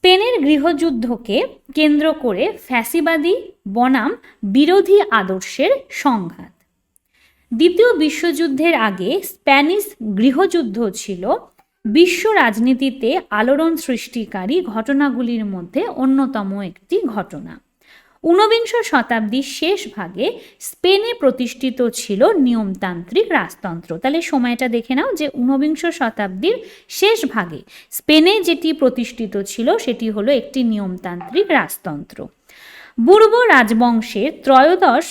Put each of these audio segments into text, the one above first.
স্পেনের গৃহযুদ্ধকে কেন্দ্র করে ফ্যাসিবাদী বনাম বিরোধী আদর্শের সংঘাত। দ্বিতীয় বিশ্বযুদ্ধের আগে স্প্যানিশ গৃহযুদ্ধ ছিল বিশ্ব রাজনীতিতে আলোড়ন সৃষ্টিকারী ঘটনাগুলির মধ্যে অন্যতম একটি ঘটনা। ঊনবিংশ শতাব্দীর শেষ ভাগে স্পেনে প্রতিষ্ঠিত ছিল নিয়মতান্ত্রিক রাজতন্ত্র। তাহলে সময়টা দেখে নাও যে ঊনবিংশ শতাব্দীর শেষ ভাগে স্পেনে যেটি প্রতিষ্ঠিত ছিল সেটি হলো একটি নিয়মতান্ত্রিক রাজতন্ত্র। বুর্বো রাজবংশের ত্রয়োদশ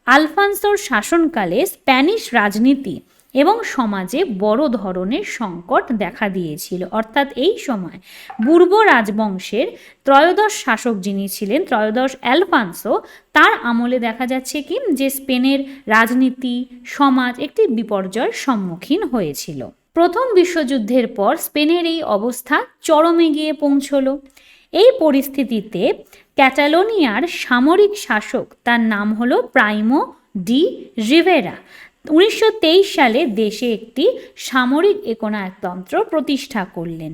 আলফান্সোর শাসনকালে স্প্যানিশ রাজনীতি এবং সমাজে বড় ধরনের সংকট দেখা দিয়েছিল। অর্থাৎ এই সময় বুর্বো রাজবংশের ত্রয়োদশ শাসক যিনি ছিলেন, ত্রয়োদশ আলফান্সো, তার আমলে দেখা যাচ্ছে কি যে স্পেনের রাজনীতি সমাজ একটি বিপর্যয়ের সম্মুখীন হয়েছিল। প্রথম বিশ্বযুদ্ধের পর স্পেনের এই অবস্থা চরমে গিয়ে পৌঁছল। এই পরিস্থিতিতে ক্যাটালোনিয়ার সামরিক শাসক, তার নাম হলো প্রাইমো ডি রিভেরা, 1923 সালে দেশে একটি সামরিক একনায়কতন্ত্র প্রতিষ্ঠা করলেন।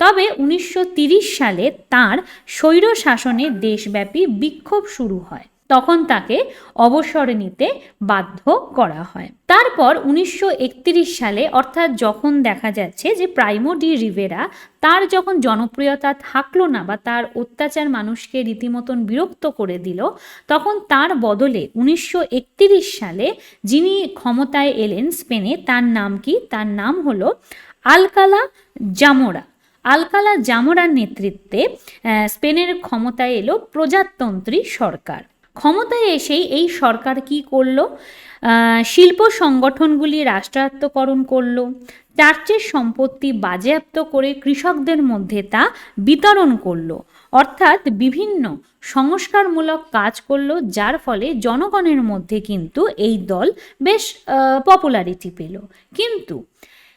তবে 1930 সালে তাঁর স্বৈর শাসনে দেশব্যাপী বিক্ষোভ শুরু হয়। তখন তাকে অবসর নিতে বাধ্য করা হয়। তারপর 1931 সালে, অর্থাৎ যখন দেখা যাচ্ছে যে প্রাইমো ডি রিভেরা তার যখন জনপ্রিয়তা থাকলো না বা তার অত্যাচার মানুষকে রীতিমতন বিরক্ত করে দিল, তখন তার বদলে 1931 সালে যিনি ক্ষমতায় এলেন স্পেনে, তার নাম কি? তার নাম হলো আলকালা জামোরা। আলকালা জামোরার নেতৃত্বে স্পেনের ক্ষমতায় এলো প্রজাতন্ত্রী সরকার। ক্ষমতায় এসেই এই সরকার কি করলো? শিল্প সংগঠনগুলি রাষ্ট্রায়ত্তকরণ করলো, চার্চের সম্পত্তি বাজেয়াপ্ত করে কৃষকদের মধ্যে তা বিতরণ করলো, অর্থাৎ বিভিন্ন সংস্কারমূলক কাজ করলো, যার ফলে জনগণের মধ্যে কিন্তু এই দল বেশ পপুলারিটি পেল। কিন্তু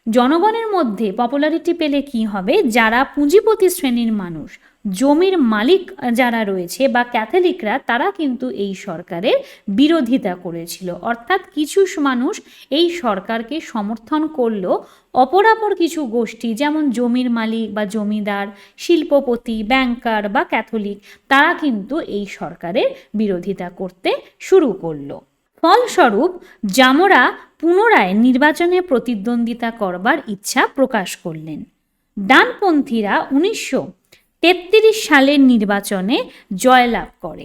জনগণের মধ্যে পপুলারিটি পেলে কি হবে? যারা পুঁজিপতি শ্রেণীর মানুষ, জমির মালিক যারা রয়েছে বা ক্যাথলিকরা, তারা কিন্তু এই সরকারের বিরোধিতা করেছিল। অর্থাৎ কিছু মানুষ এই সরকারকে সমর্থন করলেও অপরাপর কিছু গোষ্ঠী, যেমন জমির মালিক বা জমিদার, শিল্পপতি, ব্যাংকার বা ক্যাথলিক, তারা কিন্তু এই সরকারের বিরোধিতা করতে শুরু করলো। ফলস্বরূপ জামোরা পুনরায় নির্বাচনে প্রতিদ্বন্দ্বিতা করবার ইচ্ছা প্রকাশ করলেন। ডানপন্থীরা 1933 সালের নির্বাচনে জয়লাভ করে।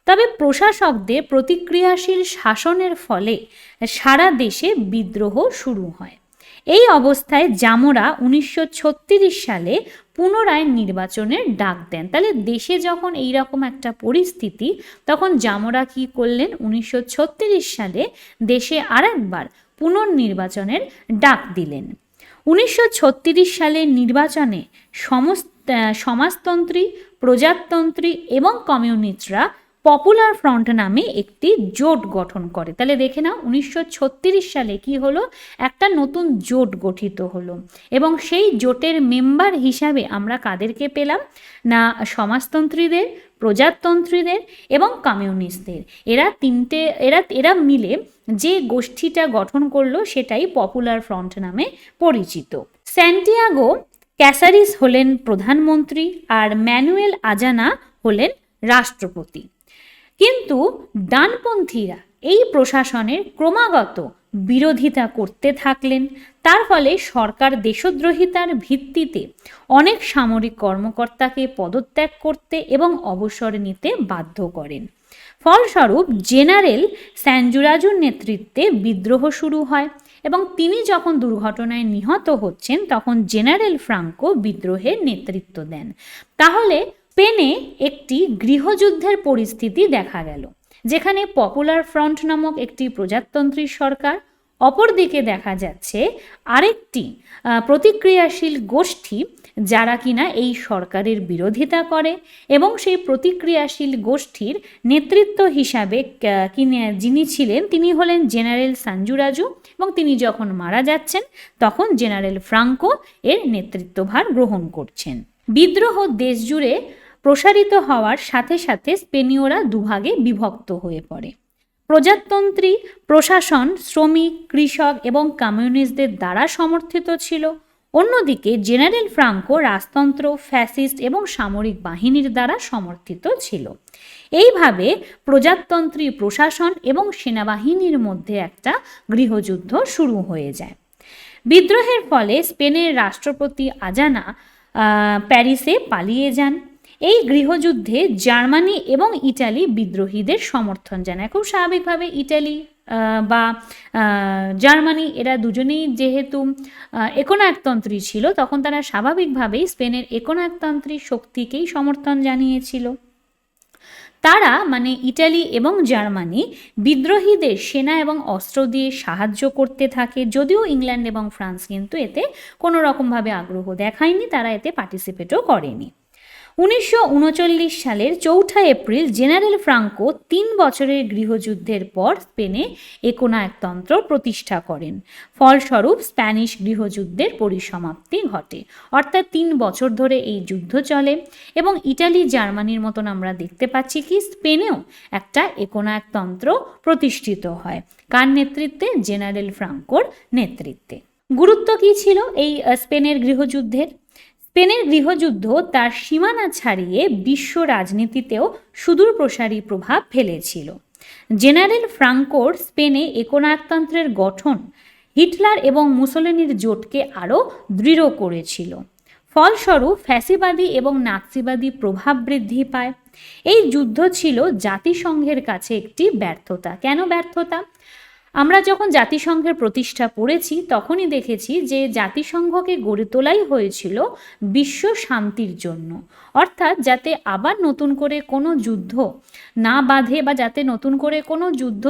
তবে প্রশাসকদের প্রতিক্রিয়াশীল শাসনের ফলে সারা দেশে বিদ্রোহ শুরু হয়। এই অবস্থায় জামোরা 1936 সালে পুনরায় নির্বাচনের ডাক দেন। তাহলে দেশে যখন এইরকম একটা পরিস্থিতি, তখন জামোরা কি করলেন? 1936 সালে দেশে আরেকবার পুনর্নির্বাচনের ডাক দিলেন। 1936 সালের নির্বাচনে সমাজতন্ত্রী, প্রজাতন্ত্রী এবং কমিউনিস্টরা পপুলার ফ্রন্ট নামে একটি জোট গঠন করে। তাহলে দেখে নাও 1936 সালে কি হলো? একটা নতুন জোট গঠিত হলো এবং সেই জোটের মেম্বার হিসাবে আমরা কাদেরকে পেলাম না? সমাজতন্ত্রীদের, প্রজাতন্ত্রীদের এবং কমিউনিস্টদের। এরা মিলে যে গোষ্ঠীটা গঠন করলো সেটাই পপুলার ফ্রন্ট নামে পরিচিত। স্যান্টিয়াগো ক্যাসারিস হলেন প্রধানমন্ত্রী আর ম্যানুয়েল আজানা হলেন রাষ্ট্রপতি। কিন্তু ডানপন্থীরা এই প্রশাসনের ক্রমাগত বিরোধিতা করতে থাকলেন। তার ফলে সরকার দেশদ্রোহিতার ভিত্তিতে অনেক সামরিক কর্মকর্তাকে পদত্যাগ করতে এবং অবসর নিতে বাধ্য করেন। ফলস্বরূপ জেনারেল স্যানজুরাজুর নেতৃত্বে বিদ্রোহ শুরু হয় এবং তিনি যখন দুর্ঘটনায় নিহত হচ্ছেন, তখন জেনারেল ফ্রাঙ্কো বিদ্রোহের নেতৃত্ব দেন। তাহলে স্পেনে একটি গৃহযুদ্ধের পরিস্থিতি দেখা গেল, যেখানে পপুলার ফ্রন্ট নামক একটি প্রজাতন্ত্রী সরকার, অপরদিকে দেখা যাচ্ছে আরেকটি প্রতিক্রিয়াশীল গোষ্ঠী যারা কিনা এই সরকারের বিরোধিতা করে এবং সেই প্রতিক্রিয়াশীল গোষ্ঠীর নেতৃত্ব হিসাবে যিনি ছিলেন তিনি হলেন জেনারেল সানজুরাজু, এবং তিনি যখন মারা যাচ্ছেন তখন জেনারেল ফ্রাঙ্কো এর নেতৃত্বভার গ্রহণ করছেন। বিদ্রোহ দেশ জুড়ে প্রসারিত হওয়ার সাথে সাথে স্পেনীয়রা দুভাগে বিভক্ত হয়ে পড়ে। প্রজাতন্ত্রী প্রশাসন শ্রমিক, কৃষক এবং কমিউনিস্টদের দ্বারা সমর্থিত ছিল, অন্যদিকে জেনারেল ফ্রাঙ্কো রাজতন্ত্র, ফ্যাসিস্ট এবং সামরিক বাহিনীর দ্বারা সমর্থিত ছিল। এইভাবে প্রজাতন্ত্রী প্রশাসন এবং সেনাবাহিনীর মধ্যে একটা গৃহযুদ্ধ শুরু হয়ে যায়। বিদ্রোহের ফলে স্পেনের রাষ্ট্রপতি আজানা প্যারিসে পালিয়ে যান। এই গৃহযুদ্ধে জার্মানি এবং ইটালি বিদ্রোহীদের সমর্থন জানায়। খুব স্বাভাবিকভাবে ইটালি বা জার্মানি এরা দুজনেই যেহেতু একনায়কতন্ত্রী ছিল, তখন তারা স্বাভাবিকভাবেই স্পেনের একনায়কতন্ত্রী শক্তিকেই সমর্থন জানিয়েছিল। তারা মানে ইটালি এবং জার্মানি বিদ্রোহীদের সেনা এবং অস্ত্র দিয়ে সাহায্য করতে থাকে, যদিও ইংল্যান্ড এবং ফ্রান্স কিন্তু এতে কোনো রকমভাবে আগ্রহ দেখায়নি, তারা এতে পার্টিসিপেটও করেনি। 1939 সালের 4 এপ্রিল জেনারেল ফ্রাঙ্কো 3 বছরের গৃহযুদ্ধের পর স্পেনে একনায়কতন্ত্র প্রতিষ্ঠা করেন। ফলস্বরূপ স্প্যানিশ গৃহযুদ্ধের পরিসমাপ্তি ঘটে, অর্থাৎ 3 বছর ধরে এই যুদ্ধ চলে এবং ইটালি জার্মানির মতন আমরা দেখতে পাচ্ছি কি স্পেনেও একটা একনায়কতন্ত্র প্রতিষ্ঠিত হয়। কার নেতৃত্বে? জেনারেল ফ্রাঙ্কোর নেতৃত্বে। গুরুত্ব কী ছিল এই স্পেনের গৃহযুদ্ধের? স্পেনের গৃহযুদ্ধ তার সীমানা ছাড়িয়ে বিশ্ব রাজনীতিতেও সুদূরপ্রসারী প্রভাব ফেলেছিল। জেনারেল ফ্রাঙ্কোর স্পেনে একনায়কতন্ত্রের গঠন হিটলার এবং মুসোলিনির জোটকে আরও দৃঢ় করেছিল। ফলস্বরূপ ফ্যাসিবাদী এবং নাৎসিবাদী প্রভাব বৃদ্ধি পায়। এই যুদ্ধ ছিল জাতিসংঘের কাছে একটি ব্যর্থতা। কেন ব্যর্থতা? আমরা যখন জাতিসংঘের প্রতিষ্ঠা পড়েছি তখনই দেখেছি যে জাতিসংঘকে গড়ে তোলাই হয়েছিল বিশ্ব শান্তির জন্য, অর্থাৎ যাতে আবার নতুন করে কোনো যুদ্ধ না বাঁধে বা যাতে নতুন করে কোনো যুদ্ধ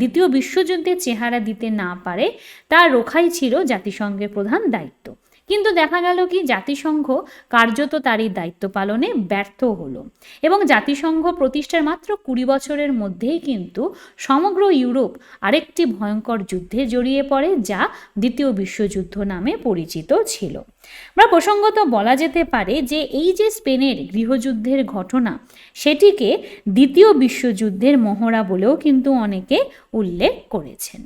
দ্বিতীয় বিশ্বযুদ্ধের চেহারা দিতে না পারে, তা রক্ষাই ছিল জাতিসংঘের প্রধান দায়িত্ব। কিন্তু দেখা গেল কি জাতিসংঘ কার্যত তার এই দায়িত্ব পালনে ব্যর্থ হলো এবং জাতিসংঘ প্রতিষ্ঠার মাত্র 20 বছরের মধ্যেই কিন্তু সমগ্র ইউরোপ আরেকটি ভয়ঙ্কর যুদ্ধে জড়িয়ে পড়ে, যা দ্বিতীয় বিশ্বযুদ্ধ নামে পরিচিত ছিল। আমরা প্রসঙ্গত বলা যেতে পারে যে এই যে স্পেনের গৃহযুদ্ধের ঘটনা, সেটিকে দ্বিতীয় বিশ্বযুদ্ধের মহড়া বলেও কিন্তু অনেকে উল্লেখ করেছেন।